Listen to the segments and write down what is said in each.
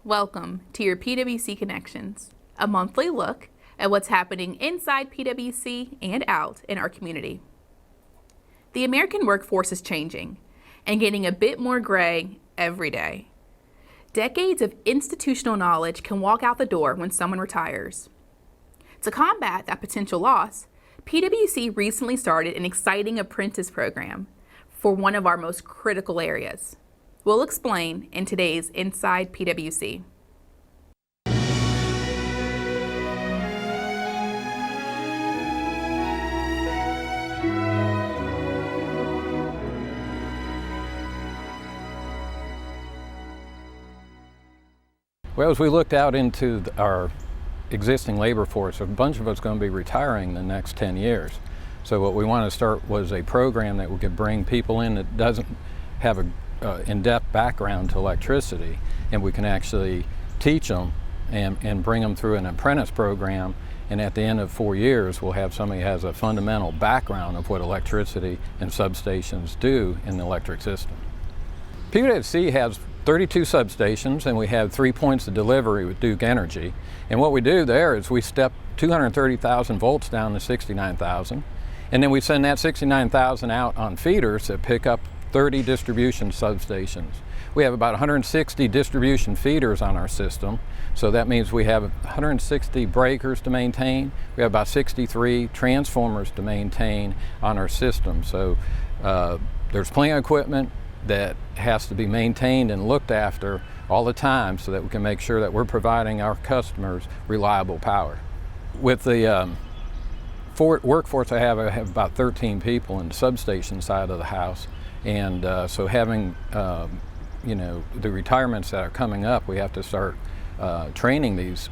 Welcome to your PWC Connections, a monthly look at what's happening inside PWC and out in our community. The American workforce is changing and getting a bit more gray every day. Decades of institutional knowledge can walk out the door when someone retires. To combat that potential loss, PWC recently started an exciting apprentice program for one of our most critical areas. We'll explain in today's Inside PWC. Well, as we looked out into our existing labor force, a bunch of us are going to be retiring in the next 10 years. So what we wanted to start was a program that we could bring people in that doesn't have a in-depth background to electricity, and we can actually teach them and bring them through an apprentice program, and at the end of 4 years we'll have somebody who has a fundamental background of what electricity and substations do in the electric system. PWC has 32 substations, and we have 3 points of delivery with Duke Energy, and what we do there is we step 230,000 volts down to 69,000, and then we send that 69,000 out on feeders that pick up 30 distribution substations. We have about 160 distribution feeders on our system, so that means we have 160 breakers to maintain. We have about 63 transformers to maintain on our system. So there's plenty of equipment that has to be maintained and looked after all the time so that we can make sure that we're providing our customers reliable power. With the workforce I have about 13 people in the substation side of the house. And so having, the retirements that are coming up, we have to start training these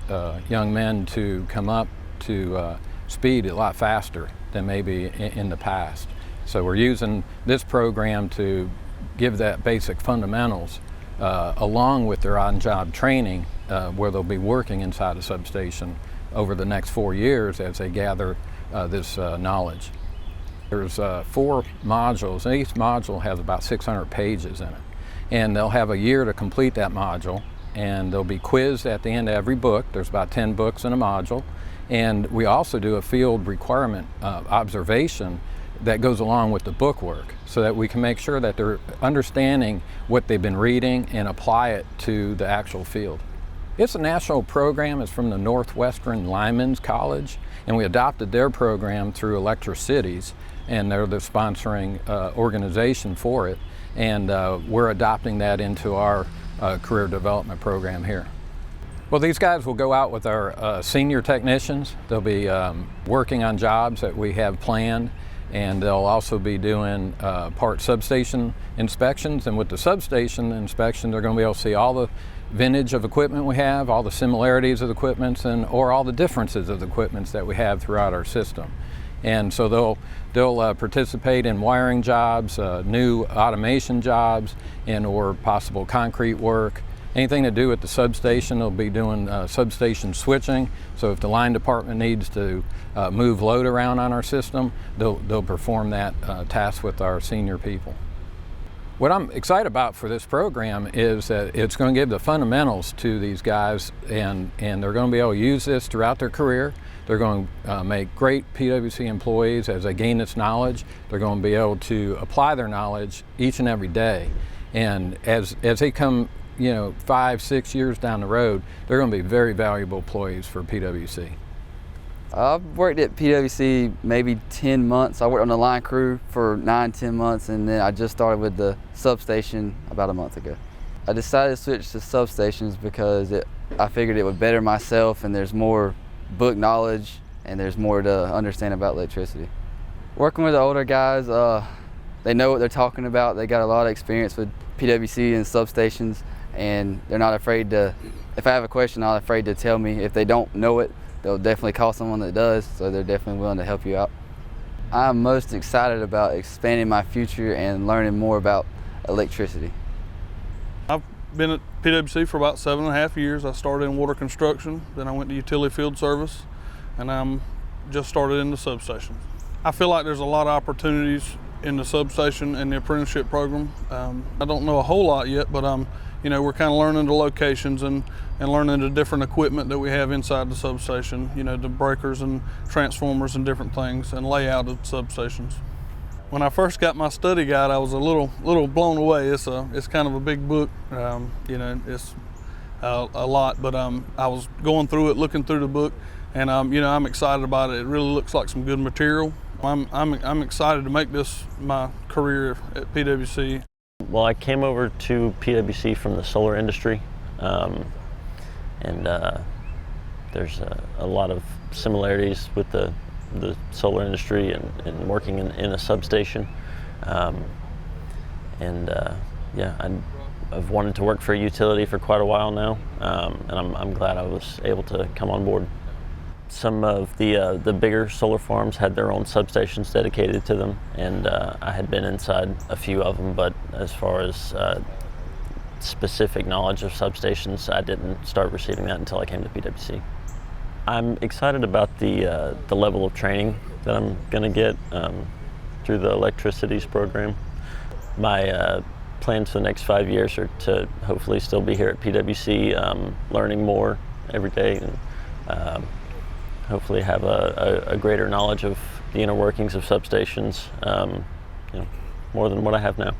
young men to come up to speed a lot faster than maybe in the past. So we're using this program to give that basic fundamentals along with their on-job training where they'll be working inside a substation over the next 4 years as they gather this knowledge. There's 4 modules, and each module has about 600 pages in it. And they'll have a year to complete that module, and they'll be quizzed at the end of every book. There's about 10 books in a module. And we also do a field requirement observation that goes along with the book work so that we can make sure that they're understanding what they've been reading and apply it to the actual field. It's a national program. It's from the Northwestern Lyman's College, and we adopted their program through Electricities, and they're the sponsoring organization for it, and we're adopting that into our career development program here. Well, these guys will go out with our senior technicians. They'll be working on jobs that we have planned, and they'll also be doing part substation inspections, and with the substation inspection they're going to be able to see all the vintage of equipment we have, all the similarities of the equipments, or all the differences of the equipments that we have throughout our system. And so they'll participate in wiring jobs, new automation jobs, or possible concrete work. Anything to do with the substation, they'll be doing substation switching. So if the line department needs to move load around on our system, they'll perform that task with our senior people. What I'm excited about for this program is that it's going to give the fundamentals to these guys, and they're going to be able to use this throughout their career. They're going to make great PWC employees as they gain this knowledge. They're going to be able to apply their knowledge each and every day. And as they come 5, 6 years down the road, they're going to be very valuable employees for PWC. I've worked at PWC maybe 10 months. I worked on the line crew for 9, 10 months, and then I just started with the substation about a month ago. I decided to switch to substations because I figured it would better myself, and there's more book knowledge and there's more to understand about electricity. Working with the older guys, they know what they're talking about. They got a lot of experience with PWC and substations, and they're not afraid to, if I have a question, not afraid to tell me. If they don't know it, they'll definitely call someone that does, so they're definitely willing to help you out. I'm most excited about expanding my future and learning more about electricity. I've been at PWC for about 7.5 years. I started in water construction, then I went to utility field service, and I'm just started in the substation. I feel like there's a lot of opportunities in the substation and the apprenticeship program. I don't know a whole lot yet, but I'm we're kind of learning the locations and learning the different equipment that we have inside the substation, the breakers and transformers and different things, and layout of substations. When I first got my study guide, I was a little blown away. It's kind of a big book, it's a lot, but I was going through it, looking through the book, and I'm excited about it. It really looks like some good material. I'm excited to make this my career at PWC. Well, I came over to PWC from the solar industry, and there's a lot of similarities with the solar industry and working in a substation. I've wanted to work for a utility for quite a while now, and I'm glad I was able to come on board. Some of the bigger solar farms had their own substations dedicated to them, and I had been inside a few of them, but as far as specific knowledge of substations, I didn't start receiving that until I came to PWC. I'm excited about the level of training that I'm going to get through the electricities program. My plans for the next 5 years are to hopefully still be here at PWC, learning more every day, and hopefully have a greater knowledge of the inner workings of substations, more than what I have now.